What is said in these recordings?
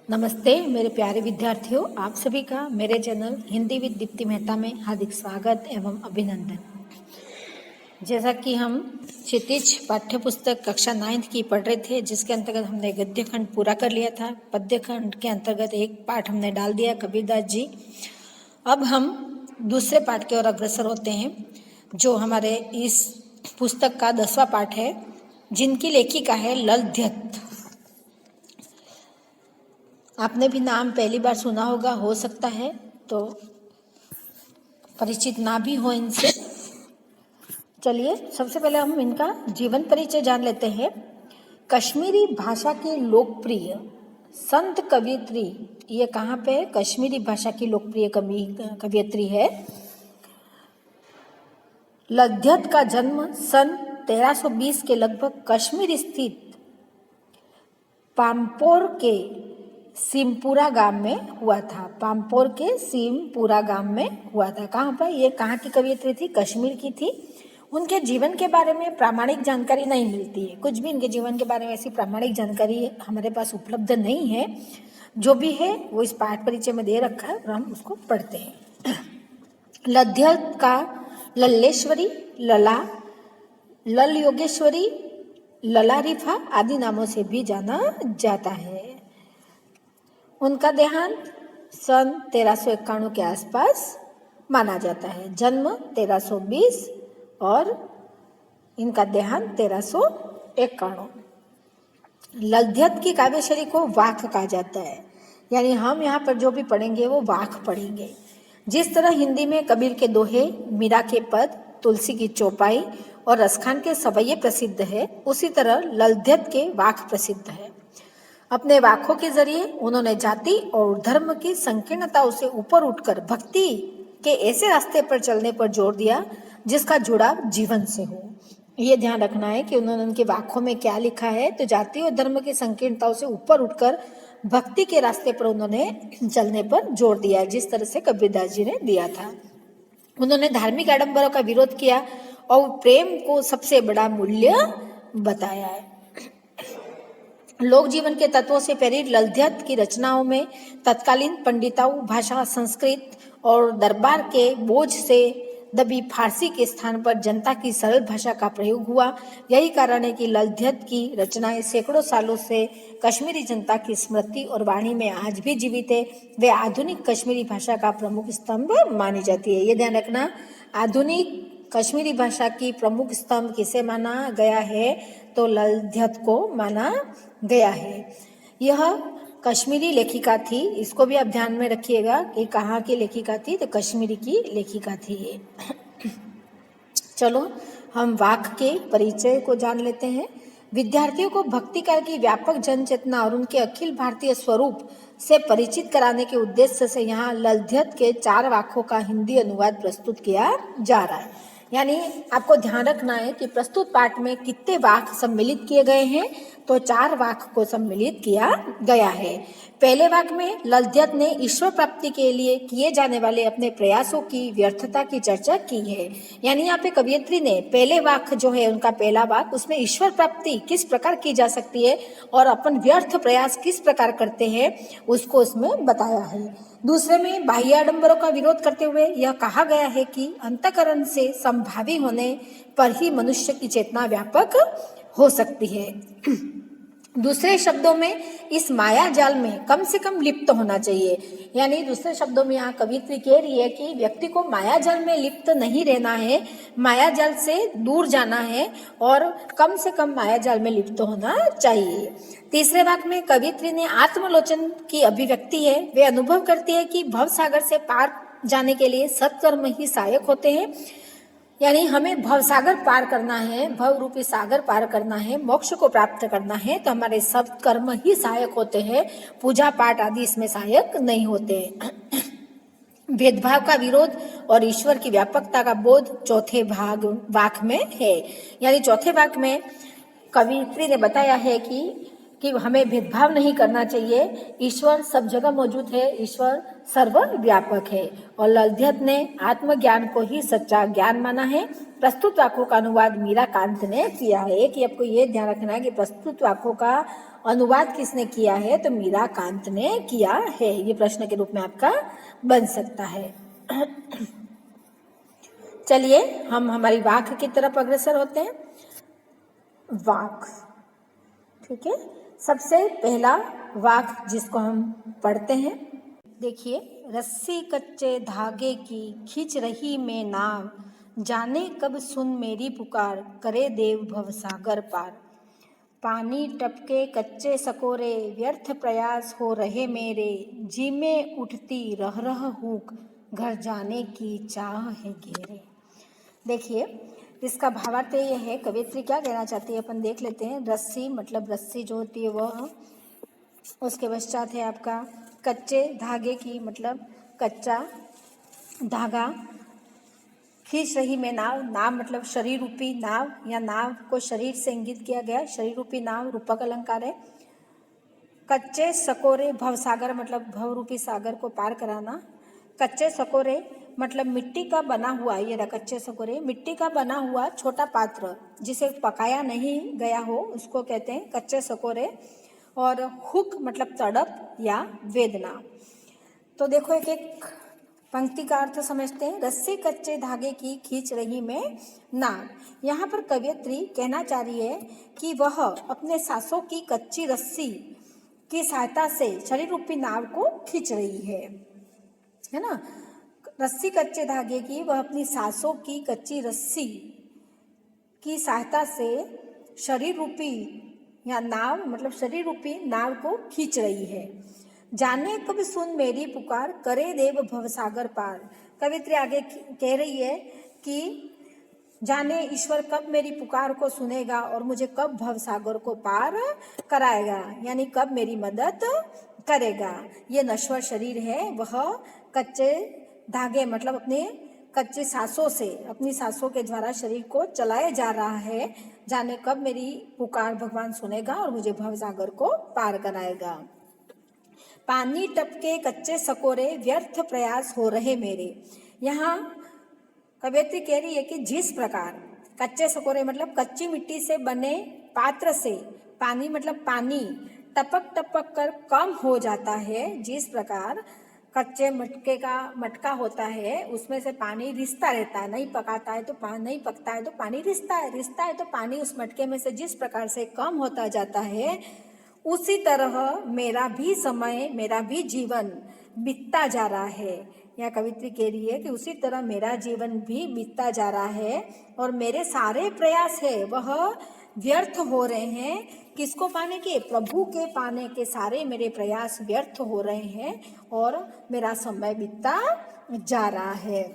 नमस्ते मेरे प्यारे विद्यार्थियों, आप सभी का मेरे चैनल हिंदी विद दीप्ति मेहता में हार्दिक स्वागत एवं अभिनंदन। जैसा कि हम क्षितिज पाठ्य पुस्तक कक्षा 9th की पढ़ रहे थे, जिसके अंतर्गत हमने गद्य खंड पूरा कर लिया था। पद्य खंड के अंतर्गत एक पाठ हमने डाल दिया, कबीरदास जी। अब हम दूसरे पाठ की ओर अग्रसर होते हैं, जो हमारे इस पुस्तक का 10वां पाठ है, जिनकी लेखिका है ललध्यत। आपने भी नाम पहली बार सुना होगा, हो सकता है तो परिचित ना भी हो इनसे। चलिए सबसे पहले हम इनका जीवन परिचय जान लेते हैं। कश्मीरी भाषा की लोकप्रिय संत कवयित्री, ये कहाँ पे है? कश्मीरी भाषा की लोकप्रिय कवयित्री है। ललध्यत का जन्म सन 1320 के लगभग कश्मीर स्थित पाम्पोर के सिमपुरा गांव में हुआ था। पाम्पोर के सिमपुरा गांव में हुआ था। कहाँ पर? ये कहाँ की कवयित्री थी? कश्मीर की थी। उनके जीवन के बारे में प्रामाणिक जानकारी नहीं मिलती है। कुछ भी इनके जीवन के बारे में ऐसी प्रामाणिक जानकारी हमारे पास उपलब्ध नहीं है। जो भी है वो इस पाठ परिचय में दे रखा है और हम उसको पढ़ते हैं। ललध्यत का लल्लेश्वरी, लला, लल योगेश्वरी, ललारिफा आदि नामों से भी जाना जाता है। उनका देहांत सन 1391 के आसपास माना जाता है। जन्म 1320 और इनका देहांत 1391। ललध्यत की काव्यशैली को वाक कहा जाता है, यानी हम यहाँ पर जो भी पढ़ेंगे वो वाक पढ़ेंगे। जिस तरह हिंदी में कबीर के दोहे, मीरा के पद, तुलसी की चौपाई और रसखान के सवैये प्रसिद्ध है, उसी तरह ललध्यत के वाक प्रसिद्ध है। अपने वाकों के जरिए उन्होंने जाति और धर्म की संकीर्णताओं से ऊपर उठकर भक्ति के ऐसे रास्ते पर चलने पर जोर दिया जिसका जुड़ाव जीवन से हो। ये ध्यान रखना है कि उन्होंने उनके वाकों में क्या लिखा है। तो जाति और धर्म की संकीर्णताओं से ऊपर उठकर भक्ति के रास्ते पर उन्होंने चलने पर जोर दिया, जिस तरह से कबीरदास जी ने दिया था। उन्होंने धार्मिक आडंबरों का विरोध किया और प्रेम को सबसे बड़ा मूल्य बताया है। लोक जीवन के तत्वों से प्रेरित ललध्यत की रचनाओं में तत्कालीन पंडिताऊ भाषा संस्कृत और दरबार के बोझ से दबी फारसी के स्थान पर जनता की सरल भाषा का प्रयोग हुआ। यही कारण है कि ललध्यत की रचनाएं सैकड़ों सालों से कश्मीरी जनता की स्मृति और वाणी में आज भी जीवित है। वे आधुनिक कश्मीरी भाषा का प्रमुख स्तंभ मानी जाती है। ये ध्यान रखना, आधुनिक कश्मीरी भाषा की प्रमुख स्तंभ किसे माना गया है? तो ललध्यत को माना गया है। यह कश्मीरी लेखिका थी, इसको भी आप ध्यान में रखिएगा कि कहाँ की लेखिका थी, तो कश्मीरी की लेखिका थी ये। चलो हम वाक के परिचय को जान लेते हैं। विद्यार्थियों को भक्ति काल की व्यापक जन चेतना और उनके अखिल भारतीय स्वरूप से परिचित कराने के उद्देश्य से यहाँ ललध्यत के 4 वाकों का हिंदी अनुवाद प्रस्तुत किया जा रहा है। यानी आपको ध्यान रखना है कि प्रस्तुत पाठ में कितने वाक सम्मिलित किए गए हैं, तो 4 वाक को सम्मिलित किया गया है। पहले वाक में ललध्यत ने ईश्वर प्राप्ति के लिए किए जाने वाले अपने प्रयासों की व्यर्थता की चर्चा की है। यानी यहाँ पे कवयित्री ने पहले वाक जो है, उनका पहला वाक, उसमें ईश्वर प्राप्ति किस प्रकार की जा सकती है और अपन व्यर्थ प्रयास किस प्रकार करते हैं उसको उसमें बताया है। दूसरे में बाह्य आडंबरों का विरोध करते हुए यह कहा गया है कि अंतःकरण से संभावी होने पर ही मनुष्य की चेतना व्यापक हो सकती है। दूसरे शब्दों में इस माया जाल में कम से कम लिप्त होना चाहिए। यानी दूसरे शब्दों में यहाँ कवियत्री कह रही है कि व्यक्ति को माया जाल में लिप्त नहीं रहना है, माया जाल से दूर जाना है और कम से कम माया जाल में लिप्त होना चाहिए। तीसरे भाग में कवियत्री ने आत्मलोचन की अभिव्यक्ति है। वे अनुभव करती है कि भव सागर से पार जाने के लिए सत्कर्म ही सहायक होते हैं। यानी हमें भव सागर पार करना है, भव रूपी सागर पार करना है, मोक्ष को प्राप्त करना है, तो हमारे सब कर्म ही सहायक होते हैं, पूजा पाठ आदि इसमें सहायक नहीं होते। भेदभाव का विरोध और ईश्वर की व्यापकता का बोध चौथे वाक में है। यानी चौथे वाक में कवियत्री ने बताया है कि हमें भेदभाव नहीं करना चाहिए, ईश्वर सब जगह मौजूद है, ईश्वर सर्वव्यापक है। और ललध्यत ने आत्मज्ञान को ही सच्चा ज्ञान माना है। प्रस्तुत वाक्यों का अनुवाद मीरा कांत ने किया है। कि आपको ये ध्यान रखना है कि प्रस्तुत वाक्यों का अनुवाद किसने किया है? तो मीराकांत ने किया है। ये प्रश्न के रूप में आपका बन सकता है। चलिए हम हमारी वाक्य की तरफ अग्रसर होते हैं। वाक्य, ठीक है। सबसे पहला वाक्य जिसको हम पढ़ते हैं, देखिए, रस्सी कच्चे धागे की खींच रही मैं नाव, जाने कब सुन मेरी पुकार, करे देव भवसागर पार। पानी टपके कच्चे सकोरे, व्यर्थ प्रयास हो रहे मेरे, जी में उठती रह रह हूक, घर जाने की चाह है घेरे। देखिए, इसका भावार्थ ये है, कवियत्री क्या कहना चाहती है अपन देख लेते हैं। रस्सी मतलब रस्सी जो होती है वह, उसके पश्चात है आपका कच्चे धागे की मतलब कच्चा धागा, खींच रही मैं नाव, नाव मतलब शरीर रूपी नाव, या नाव को शरीर से इंगित किया गया, शरीर रूपी नाव रूपक अलंकार है। कच्चे सकोरे, भवसागर मतलब भव रूपी सागर को पार कराना। कच्चे सकोरे मतलब मिट्टी का बना हुआ, ये रहा कच्चे सकोरे, मिट्टी का बना हुआ छोटा पात्र जिसे पकाया नहीं गया हो उसको कहते हैं कच्चे सकोरे। और हुक मतलब तड़प या वेदना। तो देखो एक एक पंक्ति का अर्थ समझते हैं। रस्सी कच्चे धागे की खींच रही मैं नाव। यहाँ पर कवियत्री कहना चाह रही है कि वह अपने सांसों की कच्ची रस्सी की सहायता से शरीर रूपी नाव को खींच रही है ना। रस्सी कच्चे धागे की, वह अपनी सांसों की कच्ची रस्सी की सहायता से शरीर रूपी या नाव मतलब शरीर रूपी नाव को खींच रही है। जाने कब सुन मेरी पुकार, करे देव भवसागर पार। कवित्री आगे कह रही है कि जाने ईश्वर कब मेरी पुकार को सुनेगा और मुझे कब भवसागर को पार कराएगा, यानी कब मेरी मदद करेगा। ये नश्वर शरीर है, वह कच्चे धागे मतलब अपने कच्चे सांसों से, अपनी सांसों के द्वारा शरीर को चलाया जा रहा है। जाने कब मेरी पुकार भगवान सुनेगा और मुझे भवसागर को पार कराएगा। पानी टपके कच्चे सकोरे, व्यर्थ प्रयास हो रहे मेरे। यहाँ कवियत्री कह रही है कि जिस प्रकार कच्चे सकोरे मतलब कच्ची मिट्टी से बने पात्र से पानी मतलब पानी टपक टपक कर कम हो जाता है, जिस प्रकार कच्चे मटके का मटका होता है उसमें से पानी रिसता रहता है, नहीं पकाता है तो नहीं पकता है तो पानी रिसता है तो पानी उस मटके में से जिस प्रकार से कम होता जाता है, उसी तरह मेरा भी समय, मेरा भी जीवन बीतता जा रहा है। यह कवित्री कह रही है कि उसी तरह मेरा जीवन भी बीतता जा रहा है और मेरे सारे प्रयास है वह व्यर्थ हो रहे हैं। किसको पाने के? प्रभु के पाने के सारे मेरे प्रयास व्यर्थ हो रहे हैं और मेरा समय बीतता जा रहा है।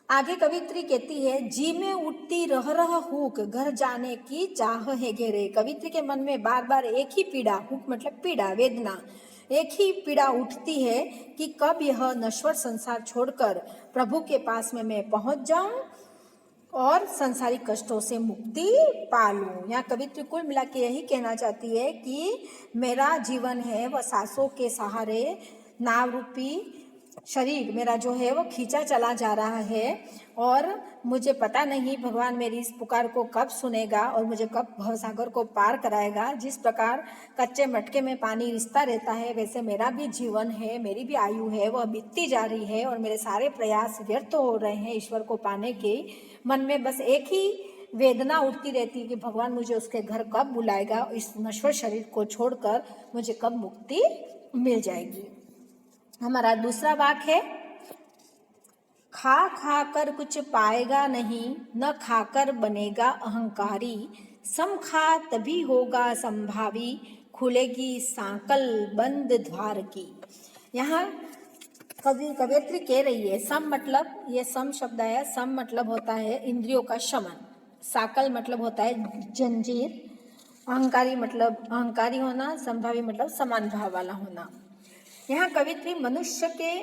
आगे कवित्री कहती है, जी में उठती रह रह हुक, घर जाने की चाह है घेरे। कवित्री के मन में बार बार एक ही पीड़ा, हुक मतलब पीड़ा, वेदना, एक ही पीड़ा उठती है कि कब यह नश्वर संसार छोड़कर प्रभु के पास में मैं पहुंच जाऊं और संसारिक कष्टों से मुक्ति पा लूं। यहाँ कवित्री कुल मिला के यही कहना चाहती है कि मेरा जीवन है वह सांसों के सहारे नाव रूपी शरीर मेरा जो है वो खींचा चला जा रहा है और मुझे पता नहीं भगवान मेरी इस पुकार को कब सुनेगा और मुझे कब भवसागर को पार कराएगा। जिस प्रकार कच्चे मटके में पानी रिसता रहता है वैसे मेरा भी जीवन है, मेरी भी आयु है वह बीतती जा रही है और मेरे सारे प्रयास व्यर्थ हो रहे हैं ईश्वर को पाने के। मन में बस एक ही वेदना उठती रहती है कि भगवान मुझे उसके घर कब बुलाएगा, इस नश्वर शरीर को छोड़कर मुझे कब मुक्ति मिल जाएगी। हमारा दूसरा वाक्य है, खा खा कर कुछ पाएगा नहीं, न खाकर बनेगा अहंकारी, सम खा तभी होगा संभावी, खुलेगी सांकल बंद द्वार की। यहाँ कवियत्री कह रही है, सम मतलब ये सम शब्द है, सम मतलब होता है इंद्रियों का शमन, साकल मतलब होता है जंजीर, अहंकारी मतलब अहंकारी होना, संभावी मतलब समान भाव वाला होना। यहाँ कवित्री मनुष्य के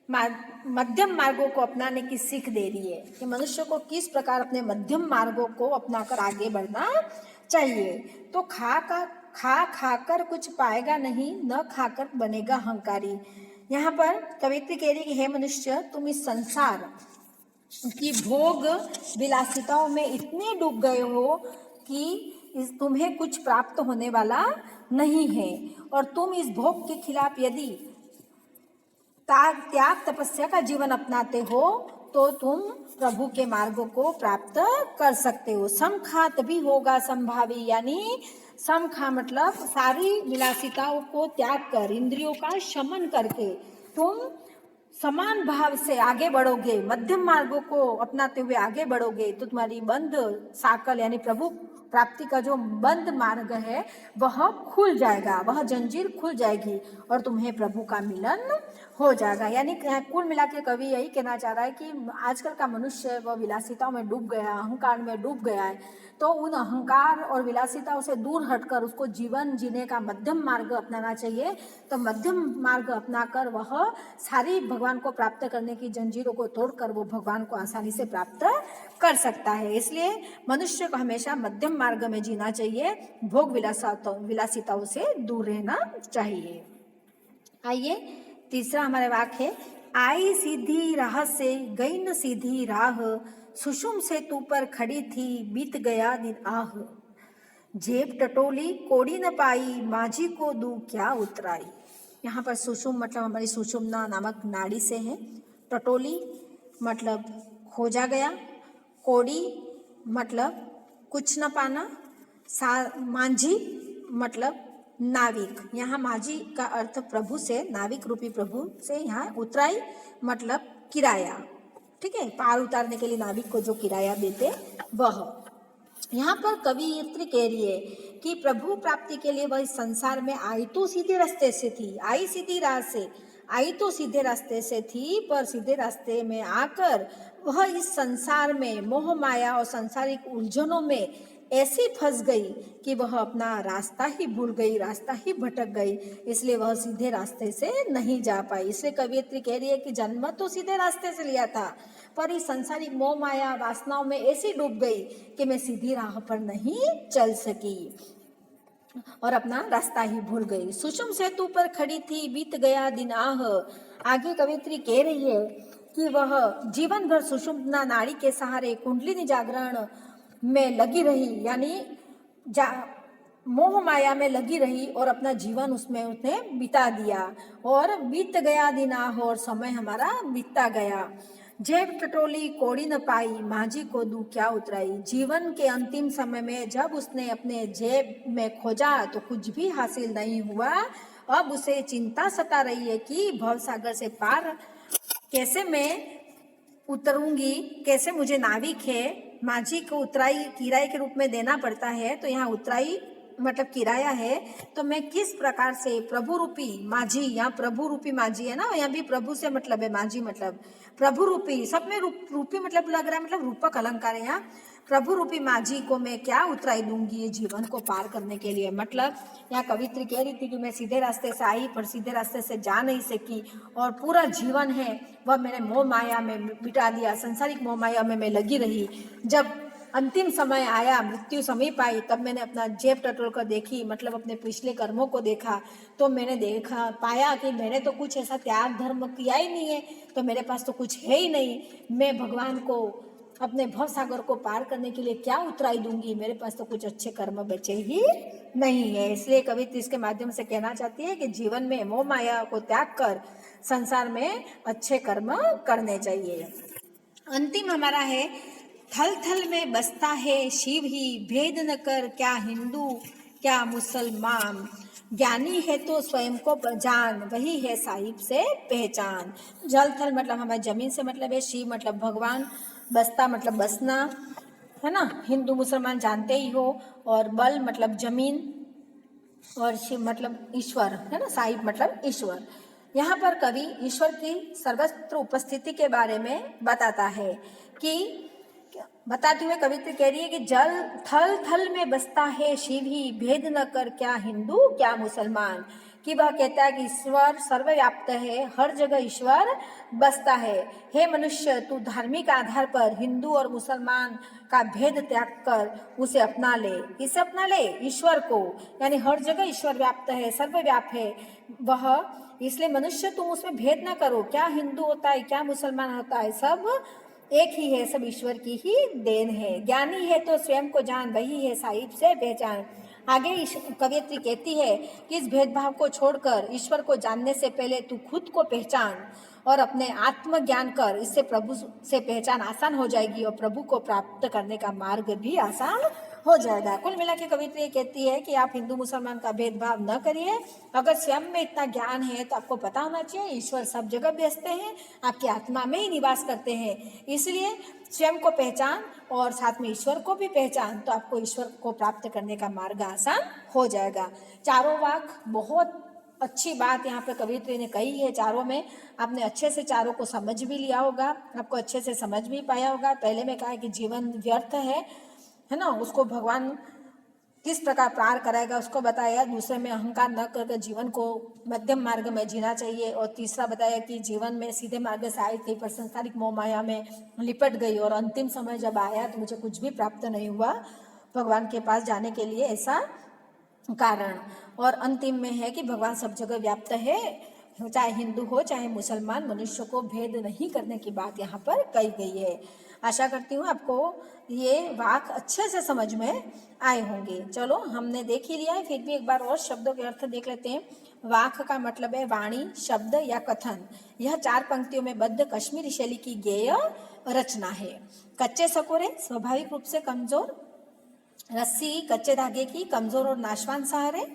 मध्यम मार्गों को अपनाने की सीख दे रही है कि मनुष्य को किस प्रकार अपने मध्यम मार्गों को अपनाकर आगे बढ़ना चाहिए। तो खा कर कुछ पाएगा नहीं, न खाकर बनेगा अहंकारी। यहाँ पर कवित्री कह रही है कि हे मनुष्य, तुम इस संसार की भोग विलासिताओं में इतने डूब गए हो कि तुम्हें कुछ प्राप्त होने वाला नहीं है, और तुम इस भोग के खिलाफ यदि त्याग तपस्या का जीवन अपनाते हो तो तुम प्रभु के मार्गों को प्राप्त कर सकते हो। समखा तभी होगा संभावी, यानी समखा मतलब सारी विलासिताओं को त्याग कर, इंद्रियों का शमन करके तुम समान भाव से आगे बढ़ोगे, मध्यम मार्गों को अपनाते हुए आगे बढ़ोगे, तो तुम्हारी बंद साकल यानी प्रभु प्राप्ति का जो बंद मार्ग है वह खुल जाएगा, वह जंजीर खुल जाएगी और तुम्हें प्रभु का मिलन हो जाएगा। यानी कुल मिला के कवि यही कहना चाह रहा है कि आजकल का मनुष्य वह विलासिताओं में डूब गया, अहंकार में डूब गया है, तो उन अहंकार और विलासिताओं से दूर हटकर उसको जीवन जीने का मध्यम मार्ग अपनाना चाहिए। तो मध्यम मार्ग अपनाकर वह सारी भगवान को प्राप्त करने की जंजीरों को तोड़कर वो भगवान को आसानी से प्राप्त कर सकता है। इसलिए मनुष्य को हमेशा मध्यम मार्ग में जीना चाहिए, भोग विलासिताओं से दूर रहना चाहिए। आइए तीसरा हमारे वाक्य है, आई सीधी राह से गई न सीधी राह, सुषुम से तू पर खड़ी थी बीत गया दिन आह, जेब टटोली कोड़ी न पाई माझी को दू क्या उतराई। यहाँ पर सुषुम मतलब हमारी सुषुम्ना नामक नाड़ी से है, टटोली मतलब खोजा गया, कोड़ी मतलब कुछ न पाना, मांझी मतलब नाविक। यहाँ माझी का अर्थ प्रभु से, नाविक रूपी प्रभु से, यहाँ उतराई मतलब किराया, ठीक है, पार उतारने के लिए नाविक को जो किराया देते वह। यहाँ पर कवियत्री कह रही है कि प्रभु प्राप्ति के लिए वह इस संसार में आई तो सीधे रास्ते से थी, आई सीधी राह से, आई तो सीधे रास्ते से थी, पर सीधे रास्ते में आकर वह इस संसार में मोह माया और सांसारिक उलझनों में ऐसी फंस गई कि वह अपना रास्ता ही भूल गई, रास्ता ही भटक गई, इसलिए वह सीधे रास्ते से नहीं जा पाई। इसलिए कवियत्री कह रही है कि जन्म तो सीधे रास्ते से लिया था, पर इस संसारिक मोह माया वासनाओं में ऐसी डूब गई कि मैं सीधी राह पर नहीं चल सकी और अपना रास्ता ही भूल गई। सुषुम सेतु पर खड़ी थी बीत गया दिन आह। आगे कवियत्री कह रही है कि वह जीवन भर सुषुम्ना नाड़ी के सहारे कुंडलिनी जागरण में लगी रही, यानी मोह माया में लगी रही और अपना जीवन उसमें उसने बिता दिया, और बीत गया दिन आह, और समय हमारा बीतता गया। जेब टटोली कोड़ी न पाई माझी को दू क्या उतराई। जीवन के अंतिम समय में जब उसने अपने जेब में खोजा तो कुछ भी हासिल नहीं हुआ। अब उसे चिंता सता रही है कि भवसागर से पार कैसे मैं उतरूंगी, कैसे मुझे नाविक है माझी को उतराई किराए के रूप में देना पड़ता है, तो यहाँ उतराई मतलब किराया है, तो मैं किस प्रकार से प्रभु रूपी माझी, यहाँ प्रभु रूपी माझी है ना, यहाँ भी प्रभु से मतलब है, माझी मतलब प्रभु रूपी, सब में रूपी मतलब लग रहा है, मतलब रूपक अलंकार है। यहाँ प्रभु रूपी माझी को मैं क्या उतराई दूंगी ये जीवन को पार करने के लिए। मतलब यहाँ कवित्री कह रही थी कि मैं सीधे रास्ते से आई पर सीधे रास्ते से जा नहीं सकी, और पूरा जीवन है वह मैंने मोह माया में बिता दिया, संसारिक मोह माया में मैं लगी रही। जब अंतिम समय आया, मृत्यु समीप आई, तब मैंने अपना जेब टटोल कर देखी, मतलब अपने पिछले कर्मों को देखा, तो मैंने देखा पाया कि मैंने तो कुछ ऐसा त्याग धर्म किया ही नहीं है, तो मेरे पास तो कुछ है ही नहीं, मैं भगवान को अपने भव सागर को पार करने के लिए क्या उतराई दूंगी, मेरे पास तो कुछ अच्छे कर्म बचे ही नहीं है। इसलिए कवित्री इसके माध्यम से कहना चाहती है कि जीवन में मोह माया को त्याग कर संसार में अच्छे कर्म करने चाहिए। अंतिम हमारा है, थल थल में बसता है शिव ही, भेद न कर क्या हिंदू क्या मुसलमान, ज्ञानी है तो स्वयं को जान, वही है साहिब से पहचान। जल थल मतलब हमारे जमीन से मतलब है, शिव मतलब भगवान, बसता मतलब बसना है ना, हिंदू मुसलमान जानते ही हो, और बल मतलब जमीन, और शिव मतलब ईश्वर है ना, साहिब मतलब ईश्वर। यहाँ पर कवि ईश्वर की सर्वत्र उपस्थिति के बारे में बताता है कि बताते हुए कवित्री कह रही है कि जल थल थल में बसता है शिव ही, भेद न कर क्या हिंदू क्या मुसलमान, कि वह कहता है कि ईश्वर सर्वव्याप्त है, हर जगह ईश्वर बसता है। हे मनुष्य, तू धार्मिक आधार पर हिंदू और मुसलमान का भेद त्याग कर उसे अपना ले, इसे अपना ले ईश्वर को, यानी हर जगह ईश्वर व्याप्त है, सर्वव्याप्त है वह, इसलिए मनुष्य तुम उसमें भेद ना करो, क्या हिंदू होता है क्या मुसलमान होता है, सब एक ही है, सब ईश्वर की ही देन है। ज्ञानी है तो स्वयं को जान, वही है साहिब से पहचान। आगे कवियत्री कहती है कि इस भेदभाव को छोड़कर ईश्वर को जानने से पहले तू खुद को पहचान और अपने आत्मज्ञान कर। इससे प्रभु से पहचान आसान हो जाएगी और प्रभु को प्राप्त करने का मार्ग भी आसान हो जाएगा। कुल मिला के कवित्री ये कहती है कि आप हिंदू मुसलमान का भेदभाव न करिए। अगर स्वयं में इतना ज्ञान है तो आपको पता होना चाहिए ईश्वर सब जगह व्यस्त हैं, आपकी आत्मा में ही निवास करते हैं। इसलिए स्वयं को पहचान और साथ में ईश्वर को भी पहचान, तो आपको ईश्वर को प्राप्त करने का मार्ग आसान हो जाएगा। चारों वाक बहुत अच्छी बात यहाँ पे कवित्री ने कही है। चारों में आपने अच्छे से चारों को समझ भी लिया होगा, आपको अच्छे से समझ भी पाया होगा। पहले में कहा है कि जीवन व्यर्थ है ना, उसको भगवान किस प्रकार प्यार कराएगा उसको बताया। दूसरे में अहंकार न करके जीवन को मध्यम मार्ग में जीना चाहिए। और तीसरा बताया कि जीवन में सीधे मार्ग से आई थी पर संसारिक मोह माया में लिपट गई और अंतिम समय जब आया तो मुझे कुछ भी प्राप्त नहीं हुआ भगवान के पास जाने के लिए, ऐसा कारण। और अंतिम में है कि भगवान सब जगह व्याप्त है, चाहे हिंदू हो चाहे मुसलमान, मनुष्य को भेद नहीं करने की बात यहाँ पर कही गई है। आशा करती हूँ आपको ये वाक अच्छे से समझ में आए होंगे। चलो हमने देख ही लिया है, फिर भी एक बार और शब्दों के अर्थ देख लेते हैं। वाक का मतलब है वाणी, शब्द या कथन। यह 4 पंक्तियों में बद्ध कश्मीरी शैली की गेय रचना है। कच्चे सकोरे स्वाभाविक रूप से कमजोर, रस्सी कच्चे धागे की कमजोर और नाशवान सहारे,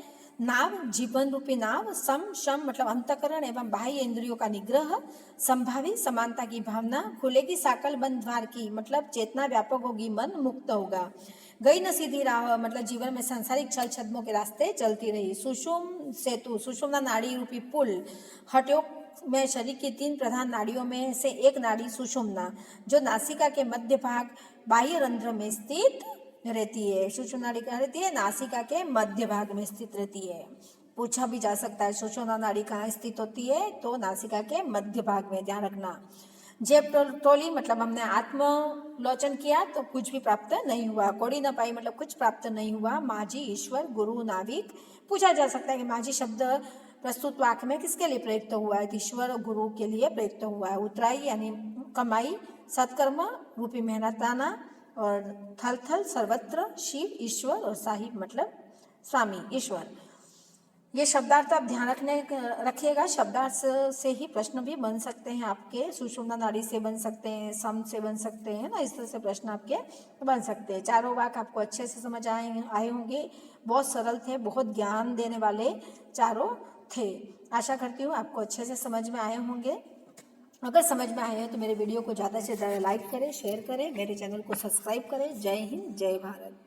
नाव जीवन रूपी नाव, सम शम मतलब अंतकरण एवं बाह्य इंद्रियों का निग्रह, संभावी समानता की भावना, खुलेगी साकल बंद द्वार की मतलब चेतना व्यापक होगी, मन मुक्त होगा, गई न सीधी राह मतलब जीवन में सांसारिक छल छद्मों के रास्ते चलती रही, सुषुम सेतु सुषुम्ना नाड़ी रूपी पुल, हठयोग में शरीर की 3 प्रधान नाड़ियों में से एक नाड़ी सुषुम्ना जो नासिका के मध्य भाग बाह्य रंध्र में स्थित रहती है। सुषुम्ना नाड़ी कहाँ रहती है? नासिका के मध्य भाग में स्थित रहती है। पूछा भी जा सकता है सुषुम्ना नाड़ी कहाँ स्थित होती है, तो नासिका के मध्य भाग में, ध्यान रखना। जेब टोली मतलब हमने आत्मलोचन किया तो कुछ भी प्राप्त नहीं हुआ। कोड़ी न पाई मतलब कुछ प्राप्त नहीं हुआ। माझी ईश्वर गुरु नाविक, पूछा जा सकता है कि माझी शब्द प्रस्तुत वाक्य में किसके लिए प्रयुक्त हुआ है? ईश्वर और गुरु के लिए प्रयुक्त हुआ है। उतराई यानी कमाई, सत्कर्म रूपी मेहनताना, और थल थल सर्वत्र शिव ईश्वर, और साहिब मतलब स्वामी ईश्वर। ये शब्दार्थ आप ध्यान रखिएगा। शब्दार्थ से ही प्रश्न भी बन सकते हैं आपके, सुषुम्ना नाड़ी से बन सकते हैं, सम से बन सकते हैं ना, इस तरह से प्रश्न आपके बन सकते हैं। चारों वाक आपको अच्छे से समझ आए होंगे। बहुत सरल थे, बहुत ज्ञान देने वाले चारों थे। आशा करती हूँ आपको अच्छे से समझ में आए होंगे। अगर समझ में आए हैं तो मेरे वीडियो को ज़्यादा से ज़्यादा लाइक करें, शेयर करें, मेरे चैनल को सब्सक्राइब करें। जय हिंद, जय भारत।